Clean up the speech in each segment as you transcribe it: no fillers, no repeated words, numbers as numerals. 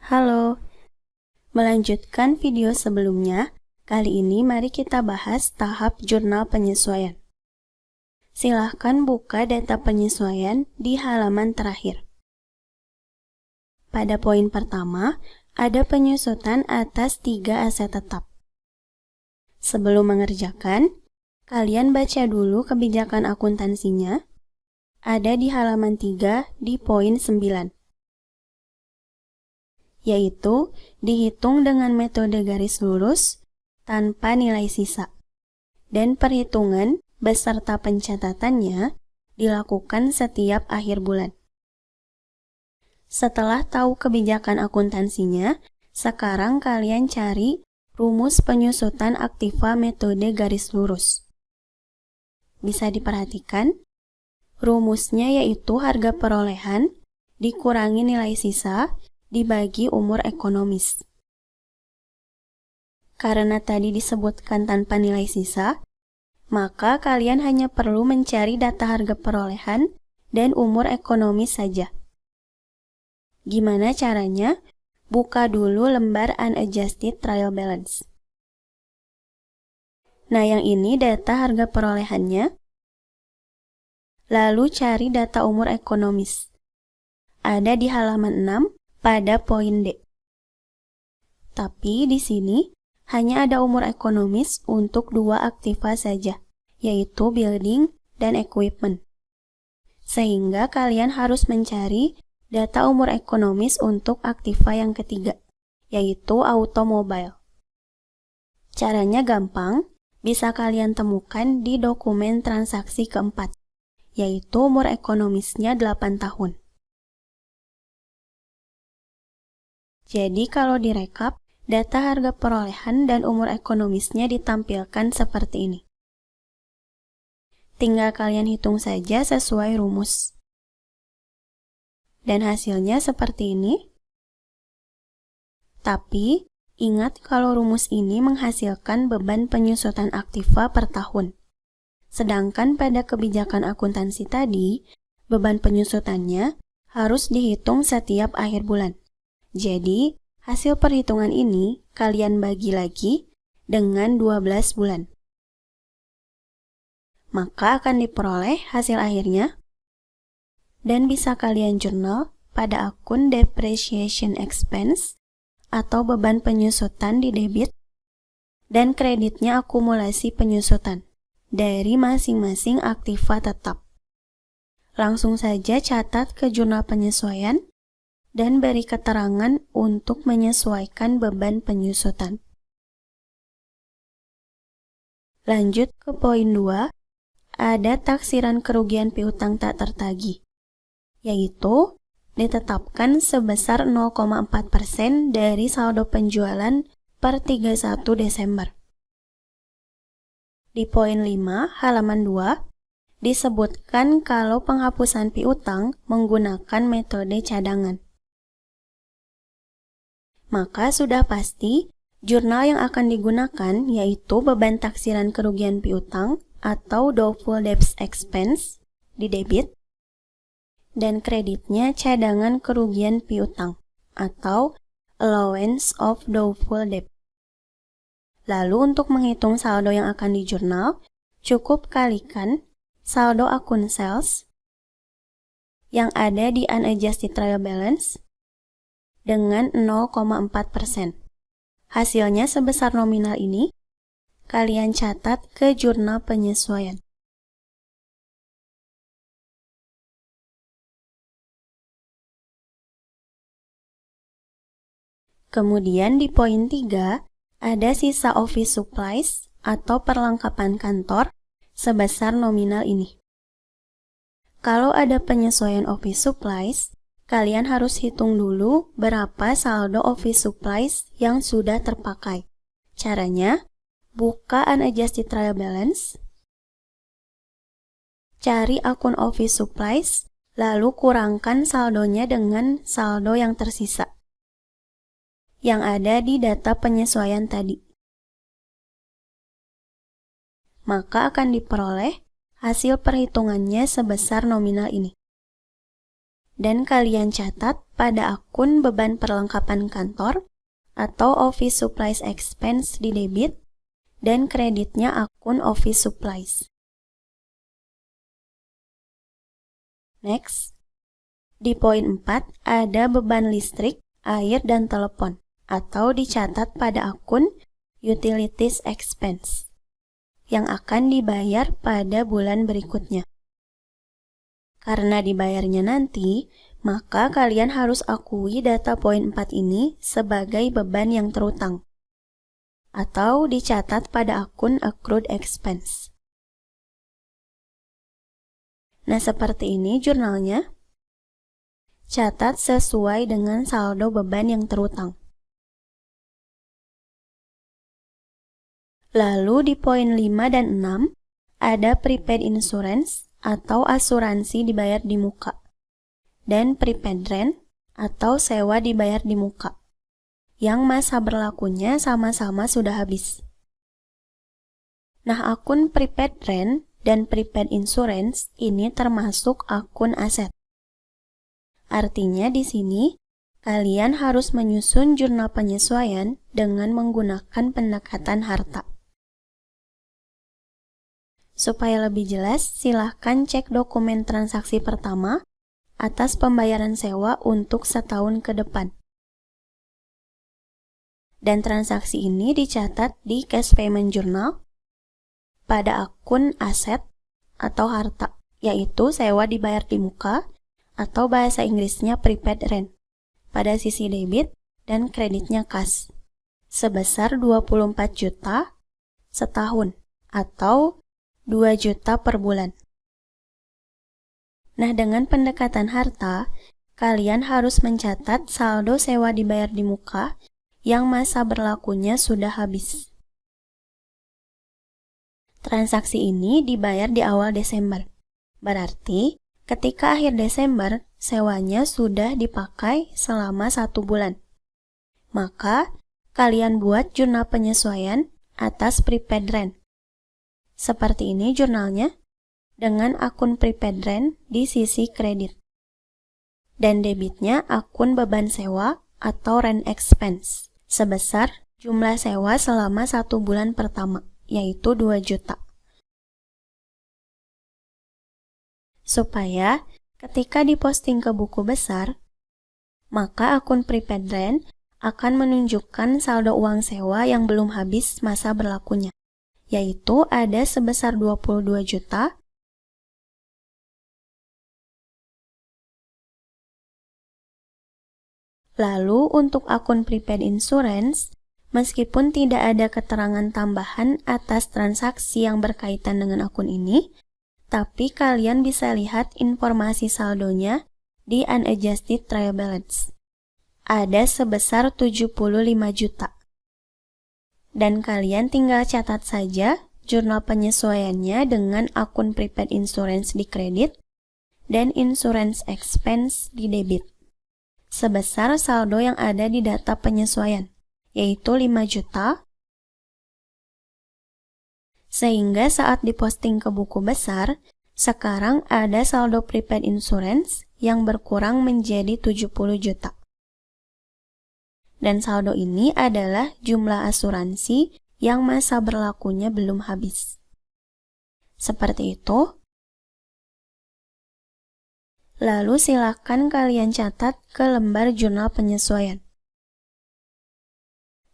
Halo, melanjutkan video sebelumnya, kali ini mari kita bahas tahap jurnal penyesuaian. Silahkan buka data penyesuaian di halaman terakhir. Pada poin pertama, ada penyusutan atas 3 aset tetap. Sebelum mengerjakan, kalian baca dulu kebijakan akuntansinya, ada di halaman 3 di poin 9. Yaitu dihitung dengan metode garis lurus tanpa nilai sisa. Dan perhitungan beserta pencatatannya dilakukan setiap akhir bulan. Setelah tahu kebijakan akuntansinya, sekarang kalian cari rumus penyusutan aktiva metode garis lurus. Bisa diperhatikan, rumusnya yaitu harga perolehan dikurangi nilai sisa dibagi umur ekonomis. Karena tadi disebutkan tanpa nilai sisa, maka kalian hanya perlu mencari data harga perolehan dan umur ekonomis saja. Gimana caranya? Buka dulu lembar Unadjusted Trial Balance. Nah, yang ini data harga perolehannya. Lalu cari data umur ekonomis. Ada di halaman 6 pada poin D. Tapi di sini hanya ada umur ekonomis untuk 2 aktiva saja, yaitu building dan equipment. Sehingga kalian harus mencari data umur ekonomis untuk aktiva yang ketiga, yaitu automobile. Caranya gampang, bisa kalian temukan di dokumen transaksi keempat, yaitu umur ekonomisnya 8 tahun. Jadi kalau direkap, data harga perolehan dan umur ekonomisnya ditampilkan seperti ini. Tinggal kalian hitung saja sesuai rumus. Dan hasilnya seperti ini. Tapi, ingat kalau rumus ini menghasilkan beban penyusutan aktiva per tahun. Sedangkan pada kebijakan akuntansi tadi, beban penyusutannya harus dihitung setiap akhir bulan. Jadi, hasil perhitungan ini kalian bagi lagi dengan 12 bulan. Maka akan diperoleh hasil akhirnya dan bisa kalian jurnal pada akun depreciation expense atau beban penyusutan di debit dan kreditnya akumulasi penyusutan dari masing-masing aktiva tetap. Langsung saja catat ke jurnal penyesuaian dan beri keterangan untuk menyesuaikan beban penyusutan. Lanjut ke poin 2, ada taksiran kerugian piutang tak tertagih, yaitu ditetapkan sebesar 0,4% dari saldo penjualan per 31 Desember. Di poin 5, halaman 2, disebutkan kalau penghapusan piutang menggunakan metode cadangan. Maka sudah pasti jurnal yang akan digunakan yaitu beban taksiran kerugian piutang atau doubtful debts expense di debit dan kreditnya cadangan kerugian piutang atau allowance of doubtful debt. Lalu untuk menghitung saldo yang akan dijurnal, cukup kalikan saldo akun sales yang ada di Unadjusted Trial Balance dengan 0,4%. Hasilnya sebesar nominal ini, kalian catat ke jurnal penyesuaian. Kemudian di poin 3, ada sisa office supplies atau perlengkapan kantor sebesar nominal ini. Kalau ada penyesuaian office supplies, kalian harus hitung dulu berapa saldo office supplies yang sudah terpakai. Caranya, buka Unadjusted Trial Balance, cari akun office supplies, lalu kurangkan saldonya dengan saldo yang tersisa, yang ada di data penyesuaian tadi. Maka akan diperoleh hasil perhitungannya sebesar nominal ini. dan kalian catat pada akun beban perlengkapan kantor atau office supplies expense di debit dan kreditnya akun office supplies. Next, di poin 4 ada beban listrik, air, dan telepon atau dicatat pada akun utilities expense yang akan dibayar pada bulan berikutnya. Karena dibayarnya nanti, maka kalian harus akui data poin 4 ini sebagai beban yang terutang atau dicatat pada akun accrued expense. Nah, seperti ini jurnalnya. Catat sesuai dengan saldo beban yang terutang. Lalu di poin 5 dan 6, ada prepaid insurance atau asuransi dibayar di muka, dan prepaid rent atau sewa dibayar di muka, yang masa berlakunya sama-sama sudah habis. Nah, akun prepaid rent dan prepaid insurance ini termasuk akun aset. Artinya di sini, kalian harus menyusun jurnal penyesuaian dengan menggunakan pendekatan harta. Supaya lebih jelas, silahkan cek dokumen transaksi pertama atas pembayaran sewa untuk setahun ke depan. Dan transaksi ini dicatat di cash payment journal pada akun aset atau harta, yaitu sewa dibayar di muka atau bahasa Inggrisnya prepaid rent pada sisi debit dan kreditnya kas sebesar 24 juta setahun atau 2 juta per bulan. Nah, dengan pendekatan harta, kalian harus mencatat saldo sewa dibayar di muka yang masa berlakunya sudah habis. Transaksi ini dibayar di awal Desember. Berarti, ketika akhir Desember, sewanya sudah dipakai selama 1 bulan. Maka, kalian buat jurnal penyesuaian atas prepaid rent. Seperti ini jurnalnya, dengan akun prepaid rent di sisi kredit. Dan debitnya akun beban sewa atau rent expense, sebesar jumlah sewa selama 1 bulan pertama, yaitu 2 juta. Supaya ketika diposting ke buku besar, maka akun prepaid rent akan menunjukkan saldo uang sewa yang belum habis masa berlakunya, yaitu ada sebesar 22 juta. Lalu untuk akun prepaid insurance, meskipun tidak ada keterangan tambahan atas transaksi yang berkaitan dengan akun ini, tapi kalian bisa lihat informasi saldonya di unadjusted trial balance. Ada sebesar 75 juta. Dan kalian tinggal catat saja jurnal penyesuaiannya dengan akun prepaid insurance di kredit dan insurance expense di debit, sebesar saldo yang ada di data penyesuaian, yaitu 5 juta, sehingga saat diposting ke buku besar, sekarang ada saldo prepaid insurance yang berkurang menjadi 70 juta. Dan saldo ini adalah jumlah asuransi yang masa berlakunya belum habis. Seperti itu. Lalu silakan kalian catat ke lembar jurnal penyesuaian.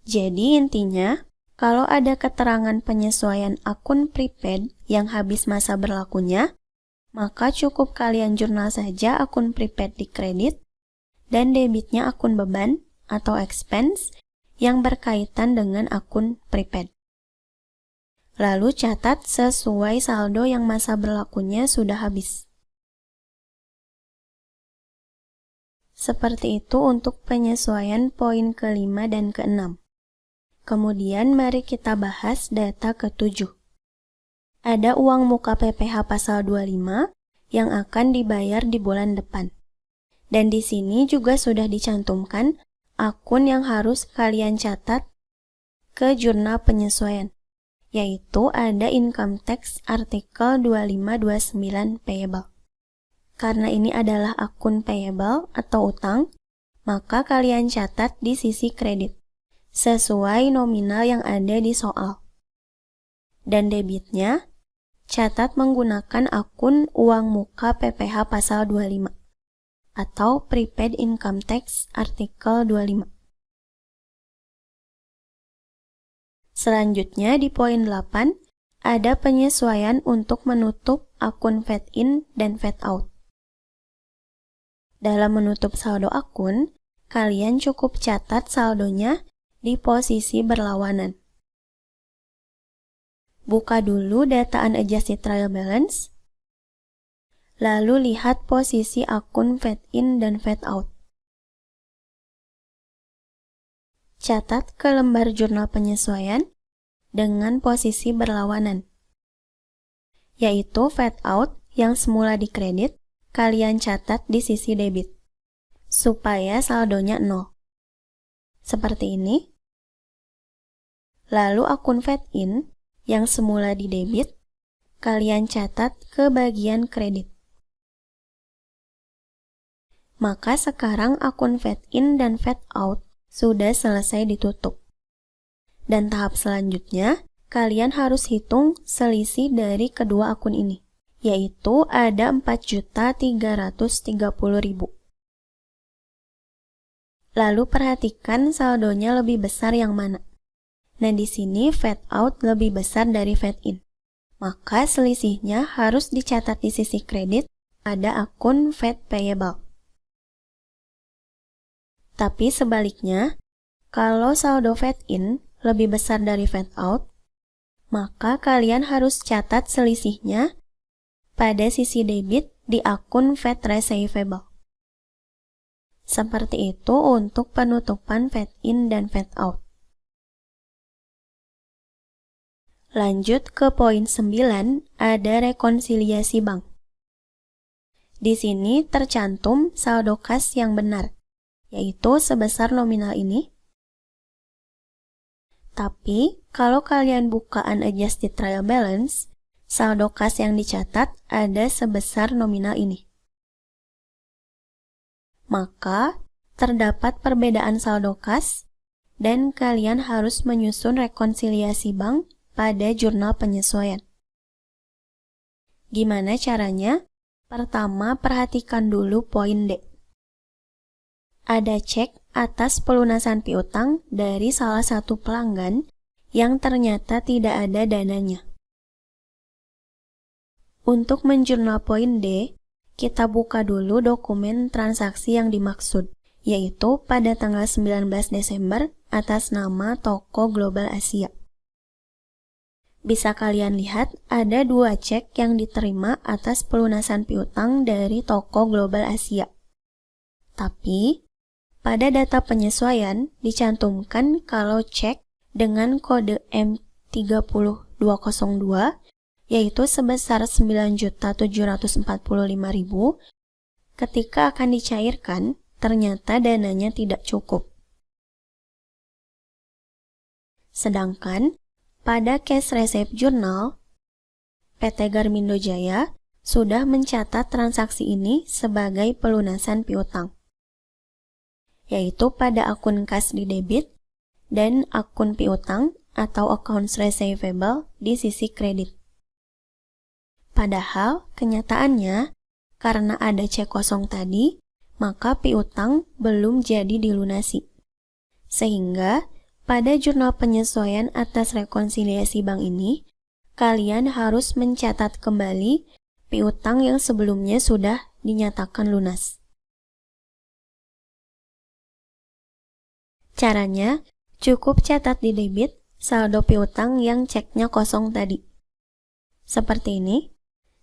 Jadi intinya, kalau ada keterangan penyesuaian akun prepaid yang habis masa berlakunya, maka cukup kalian jurnal saja akun prepaid di kredit dan debitnya akun beban atau expense yang berkaitan dengan akun prepaid. Lalu catat sesuai saldo yang masa berlakunya sudah habis. Seperti itu untuk penyesuaian poin ke-5 dan ke-6. Kemudian mari kita bahas data ke-7. Ada uang muka PPh pasal 25 yang akan dibayar di bulan depan. Dan di sini juga sudah dicantumkan akun yang harus kalian catat ke jurnal penyesuaian, yaitu ada income tax artikel 2529 payable. karena ini adalah akun payable atau utang, maka kalian catat di sisi kredit, sesuai nominal yang ada di soal. Dan debitnya, catat menggunakan akun uang muka PPh pasal 25, atau Prepaid Income Tax artikel 25. Selanjutnya di poin 8, ada penyesuaian untuk menutup akun fade in dan fade out. Dalam menutup saldo akun, kalian cukup catat saldonya di posisi berlawanan. Buka dulu data unadjusted trial balance, lalu lihat posisi akun fade in dan fade out. Catat ke lembar jurnal penyesuaian dengan posisi berlawanan, yaitu fade out yang semula dikredit, kalian catat di sisi debit, supaya saldonya 0. Seperti ini. Lalu akun fade in yang semula di debit, kalian catat ke bagian kredit. Maka sekarang akun fade in dan fade out sudah selesai ditutup. Dan tahap selanjutnya, kalian harus hitung selisih dari kedua akun ini, yaitu ada 4.330.000. Lalu perhatikan saldonya lebih besar yang mana. Nah, di sini fade out lebih besar dari fade in. Maka selisihnya harus dicatat di sisi kredit pada akun fade payable. Tapi sebaliknya, kalau saldo fade in lebih besar dari fade out, maka kalian harus catat selisihnya pada sisi debit di akun fade receivable. Seperti itu untuk penutupan fade in dan fade out. Lanjut ke poin 9, ada rekonsiliasi bank. Di sini tercantum saldo kas yang benar, yaitu sebesar nominal ini. Tapi, kalau kalian buka unadjusted trial balance, saldo kas yang dicatat ada sebesar nominal ini. Maka, terdapat perbedaan saldo kas, dan kalian harus menyusun rekonsiliasi bank pada jurnal penyesuaian. Gimana caranya? Pertama, perhatikan dulu poin D. Ada cek atas pelunasan piutang dari salah satu pelanggan yang ternyata tidak ada dananya. Untuk menjurnal poin D, kita buka dulu dokumen transaksi yang dimaksud, yaitu pada tanggal 19 Desember atas nama Toko Global Asia. Bisa kalian lihat ada 2 cek yang diterima atas pelunasan piutang dari Toko Global Asia. Tapi, pada data penyesuaian dicantumkan kalau cek dengan kode M30202, yaitu sebesar 9.745.000, ketika akan dicairkan, ternyata dananya tidak cukup. Sedangkan, pada cash receipt journal, PT Garmindo Jaya sudah mencatat transaksi ini sebagai pelunasan piutang, yaitu pada akun kas di debit dan akun piutang atau accounts receivable di sisi kredit. Padahal, kenyataannya, karena ada cek kosong tadi, maka piutang belum jadi dilunasi. Sehingga, pada jurnal penyesuaian atas rekonsiliasi bank ini, kalian harus mencatat kembali piutang yang sebelumnya sudah dinyatakan lunas. Caranya, cukup catat di debit saldo piutang yang ceknya kosong tadi. Seperti ini,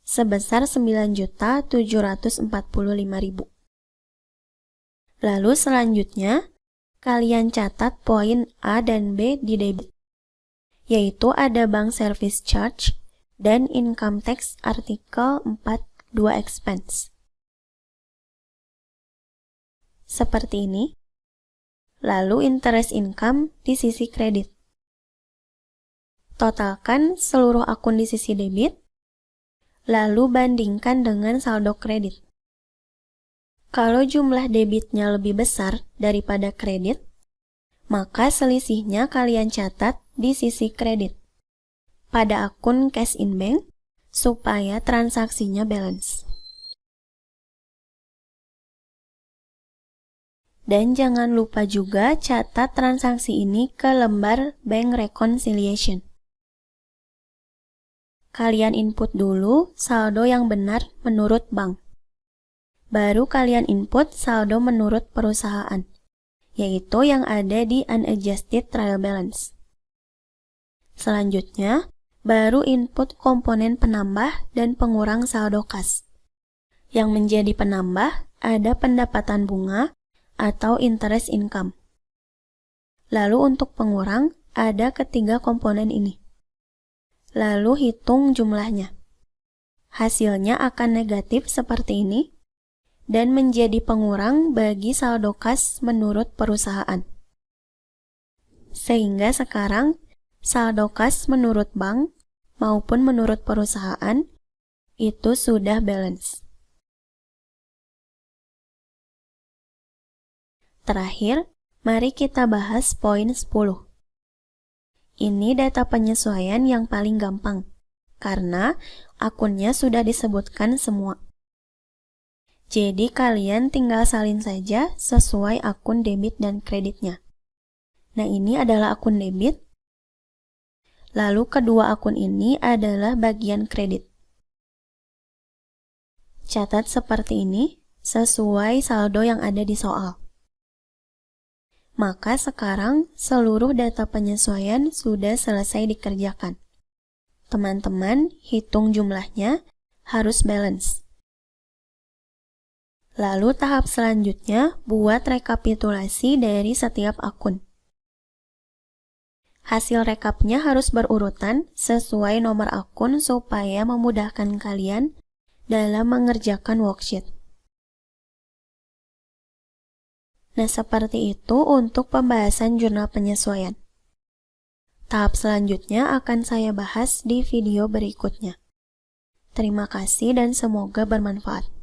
sebesar 9.745.000. Lalu selanjutnya, kalian catat poin A dan B di debit, yaitu ada bank service charge dan income tax artikel 4.2 expense. Seperti ini. Lalu interest income di sisi kredit. Totalkan seluruh akun di sisi debit, lalu bandingkan dengan saldo kredit. Kalau jumlah debitnya lebih besar daripada kredit, maka selisihnya kalian catat di sisi kredit pada akun cash in bank supaya transaksinya balance. Dan jangan lupa juga catat transaksi ini ke lembar bank reconciliation. Kalian input dulu saldo yang benar menurut bank. Baru kalian input saldo menurut perusahaan, yaitu yang ada di unadjusted trial balance. Selanjutnya, baru input komponen penambah dan pengurang saldo kas. Yang menjadi penambah ada pendapatan bunga atau interest income. Lalu untuk pengurang ada ketiga komponen ini. Lalu hitung jumlahnya. Hasilnya akan negatif seperti ini dan menjadi pengurang bagi saldo kas menurut perusahaan. Sehingga sekarang saldo kas menurut bank maupun menurut perusahaan itu sudah balance. Terakhir, mari kita bahas poin 10. Ini data penyesuaian yang paling gampang, karena akunnya sudah disebutkan semua. Jadi kalian tinggal salin saja sesuai akun debit dan kreditnya. Nah, ini adalah akun debit. Lalu kedua akun ini adalah bagian kredit. Catat seperti ini sesuai saldo yang ada di soal. Maka sekarang seluruh data penyesuaian sudah selesai dikerjakan. Teman-teman hitung jumlahnya harus balance. Lalu tahap selanjutnya buat rekapitulasi dari setiap akun. Hasil rekapnya harus berurutan sesuai nomor akun supaya memudahkan kalian dalam mengerjakan worksheet. Nah, seperti itu untuk pembahasan jurnal penyesuaian. Tahap selanjutnya akan saya bahas di video berikutnya. Terima kasih dan semoga bermanfaat.